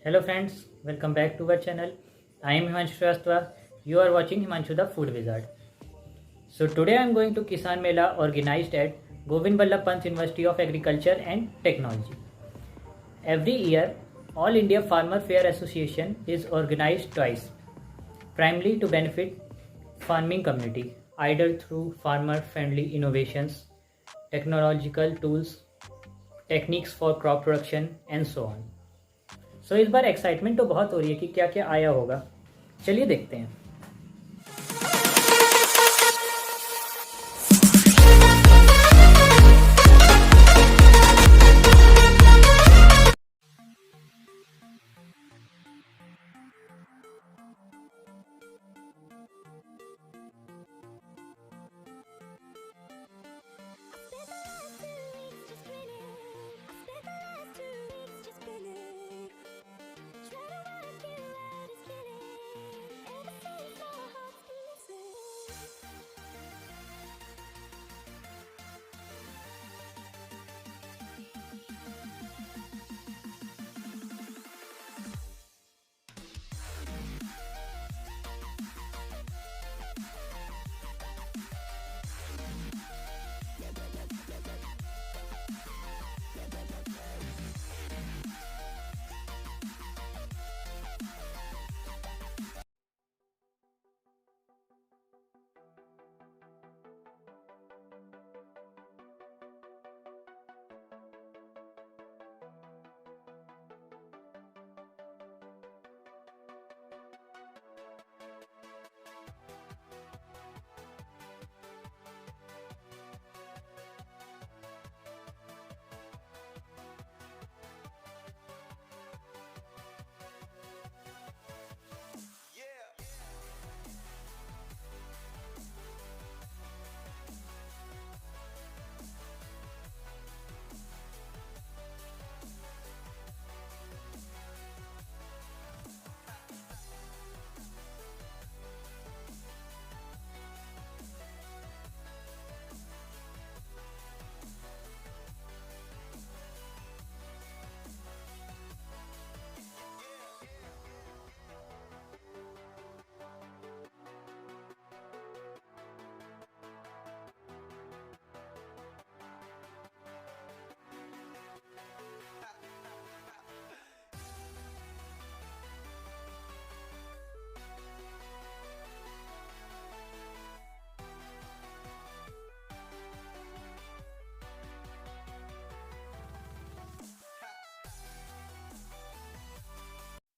Hello friends, welcome back to our channel. I am Himanshu Shrestha. You are watching Himanshu the Food Wizard. So today I am going to Kisan Mela organized at Govind Ballabh Pant University of Agriculture and Technology. Every year, All India Farmer Fair Association is organized twice, primarily to benefit farming community, either through farmer-friendly innovations, technological tools, techniques for crop production and so on. सो इस बार excitement तो बहुत हो रही है कि क्या क्या आया होगा। चलिए देखते हैं।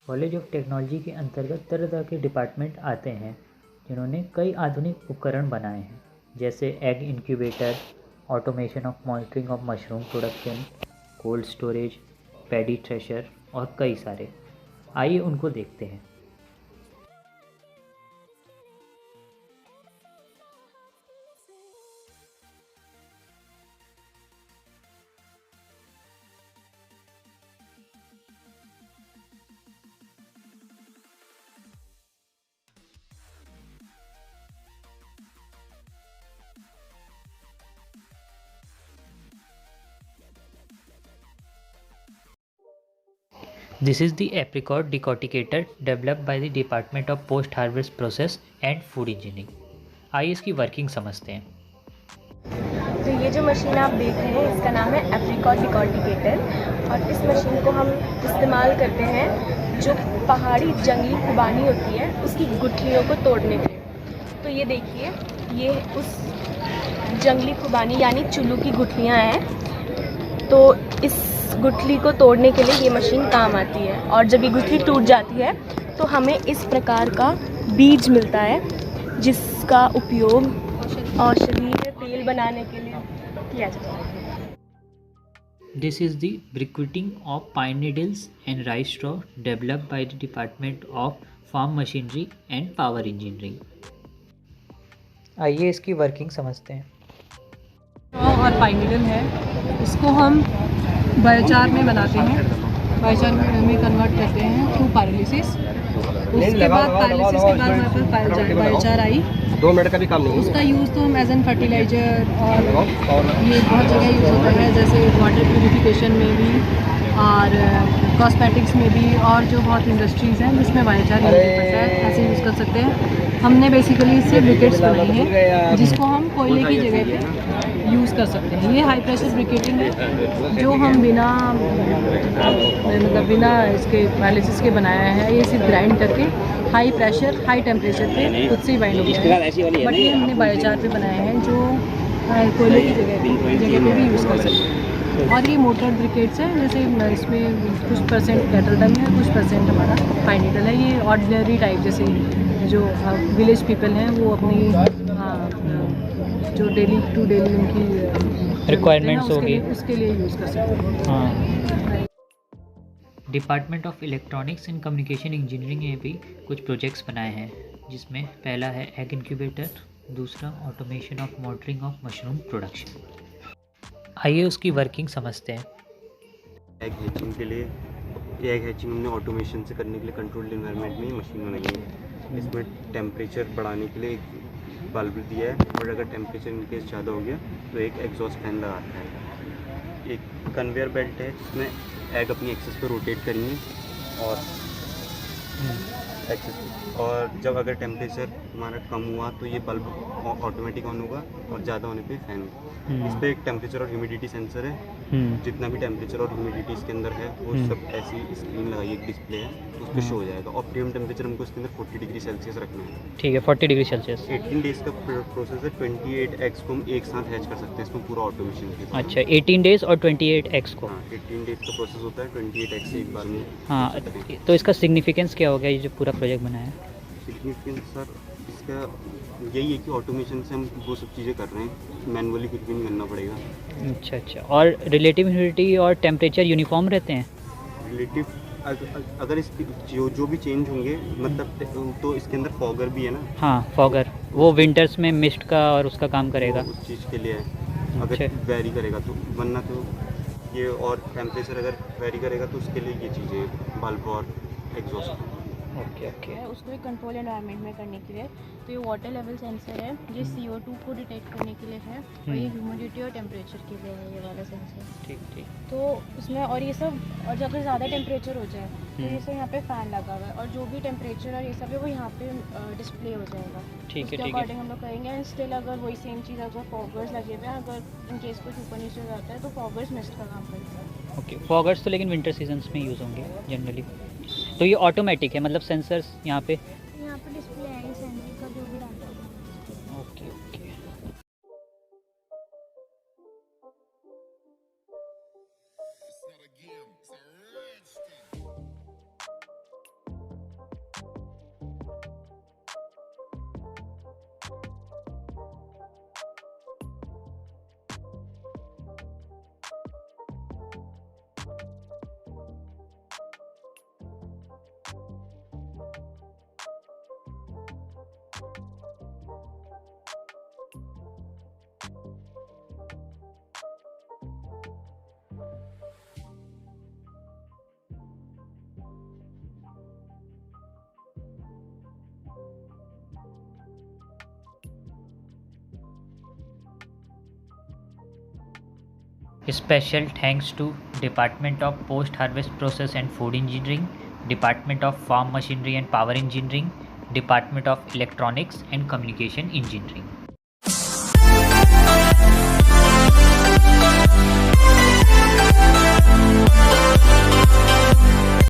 कॉलेज ऑफ टेक्नोलॉजी के अंतर्गत तरह तरह के डिपार्टमेंट आते हैं जिन्होंने कई आधुनिक उपकरण बनाए हैं, जैसे egg incubator, automation of monitoring of mushroom production, cold storage, paddy thresher और कई सारे। आइए उनको देखते हैं। This is the apricot decorticator developed by the Department of Post Harvest Process and Food Engineering. आइए इसकी वर्किंग समझते हैं। तो ये जो मशीन आप देख रहे हैं इसका नाम है एप्रिकॉट डिकॉर्टिकेटर और इस मशीन को हम इस्तेमाल करते हैं जो पहाड़ी जंगली खुबानी होती है उसकी गुठलियों को तोड़ने के लिए। तो ये देखिए, ये उस जंगली खुबानी यानी चुल्लू की गुठलियाँ हैं। तो इस गुठली को तोड़ने के लिए ये मशीन काम आती है और जब ये गुठली टूट जाती है तो हमें इस प्रकार का बीज मिलता है जिसका उपयोग औषधि में तेल बनाने के लिए किया जाता है। This is the briquetting of pine needles and rice straw developed by the Department of Farm Machinery and Power Engineering. आइए इसकी वर्किंग समझते हैं। और पाइन नीडल है, इसको हम बायोचार में बनाते हैं, बायोचार में कन्वर्ट करते हैं थ्रू पायरोलिसिस। उसके बाद पायरोलिसिस के बाद हमारे पास बायोचार आई। 2 मिनट का भी काम नहीं। उसका यूज़ तो हम एज एन फर्टिलाइजर और ये बहुत जगह यूज़ होता है, जैसे वाटर प्यूरिफिकेशन में भी और कॉस्मेटिक्स में भी, और जो बहुत इंडस्ट्रीज़ हैं जिसमें बायोचार यूज़ होता है, ऐसे यूज़ कर सकते हैं। हमने बेसिकली इससे ब्रिकेट्स बनाई हैं जिसको हम कोयले की जगह पे यूज़ कर सकते हैं। ये हाई प्रेशर ब्रिकेटिंग है जो हम बिना इसके एनालिसिस के बनाया है। ये सिर्फ ग्राइंड करके हाई प्रेशर हाई टेम्परेचर पे खुद से ही बाइंड हो गया है। बट ये हमने बायोचार पे बनाया है जो कोयले की जगह पे भी यूज़ कर सकते हैं। और ये मोटर ब्रिकेट्स है, जैसे इसमें कुछ परसेंट कैटल डंग है, कुछ परसेंट हमारा पाइन नीडल है। ये ऑर्डिनरी टाइप, जैसे जो विलेज पीपल हैं वो अपनी जो डेली टू डेली उनकी रिक्वायरमेंट्स होगी उसके लिए यूज़ कर सकते हैं। हाँ। Department of electronics and communication engineering ने भी कुछ प्रोजेक्ट्स बनाए हैं, जिसमें पहला है एग इंक्यूबेटर, दूसरा automation of modelling of mushroom production. आइए उसकी वर्किंग समझते हैं। एग हैचिंग के लिए, एग हैचिंग हमने ऑटोमेशन से करने के लिए कंट्रोल्ड एनवायरनमेंट में ही मशीन बनाई है। इसमें टेम्परेचर बढ़ाने के लिए एक बल्ब दिया है, और अगर टेम्परेचर इनकेस ज़्यादा हो गया तो एक एग्जॉस्ट फैन लगाता है। एक कन्वेयर बेल्ट है जिसमें एग अपनी एक्सेस पे रोटेट करेंगे, और जब अगर टेम्परेचर हमारा कम हुआ तो ये बल्ब ऑटोमेटिक ऑन होगा, और ज़्यादा होने पे फैन होगा। इस पर एक टेम्परेचर और ह्यूमिडिटी सेंसर है। जितना भी टेम्परेचर और ह्यूमिडिटी इसके अंदर है वो सब ऐसी स्क्रीन लगाई, एक डिस्प्ले है, उस पर शो हो जाएगा। ऑप्टिमम टेम्परेचर हमको इसके अंदर 40 डिग्री सेल्सियस रखना है। ठीक है, 40 डिग्री सेल्सियस। 18 डेज़ का प्रोसेस है। 28 एग्स को हम एक साथ हैच कर सकते हैं इसमें पूरा ऑटोमेशन के साथ। अच्छा, 18 डेज और 28 एग्स को। हाँ, 18 डेज़ का प्रोसेस होता है, 28 एग्स एक बार में। हाँ, तो इसका सिग्निफिकेंस क्या हो गया, ये जो पूरा प्रोजेक्ट बनाया है? सिग्निफिकेंस सर इसका यही है कि ऑटोमेशन से हम वो सब चीज़ें कर रहे हैं, मैनुअली कुछ भी नहीं करना पड़ेगा। अच्छा, और रिलेटिव ह्यूमिडिटी और टेम्परेचर यूनिफॉर्म रहते हैं? रिलेटिव अगर इसकी जो भी चेंज होंगे, मतलब तो इसके अंदर फॉगर भी है ना। हाँ, फॉगर वो विंटर्स में मिस्ट का और उसका काम करेगा, उस चीज़ के लिए है। अगर वेरी करेगा तो, वरना तो ये, और टेम्परेचर अगर वेरी करेगा तो उसके लिए ये चीज़ें बल्ब और एग्जॉस्ट। ओके। उसको एक कंट्रोल एनवायरनमेंट में करने के लिए तो ये वाटर लेवल सेंसर है, ये CO2 को डिटेक्ट करने के लिए है, और ये ह्यूमिडिटी और टेम्परेचर के लिए है, ये वाला सेंसर। ठीक। तो उसमें, और ये सब, और जब अगर ज़्यादा टेम्परेचर हो जाए तो ये सब यहाँ पे फ़ैन लगा हुआ है, और जो भी टेम्परेचर और ये सब है वो यहाँ पे डिस्प्ले हो जाएगा। ठीक है। अकॉर्डिंग हम लोग करेंगे। एंड स्टिल अगर वही सेम चीज़, अगर फॉगर्स लगे हुए हैं, अगर इन केस कुछ ऊपर नीचे हो जाता है तो फॉगर्स मिस्ट का काम करता है। ओके, फॉगर्स तो लेकिन विंटर सीजन्स में यूज़ होंगे जनरली। तो ये ऑटोमेटिक है, मतलब सेंसर्स यहाँ पे डिस्प्ले है सेंसर का, जो भी डाटा है। Okay. Special thanks to Department of Post Harvest Process and Food Engineering, Department of Farm Machinery and Power Engineering, Department of Electronics and Communication Engineering.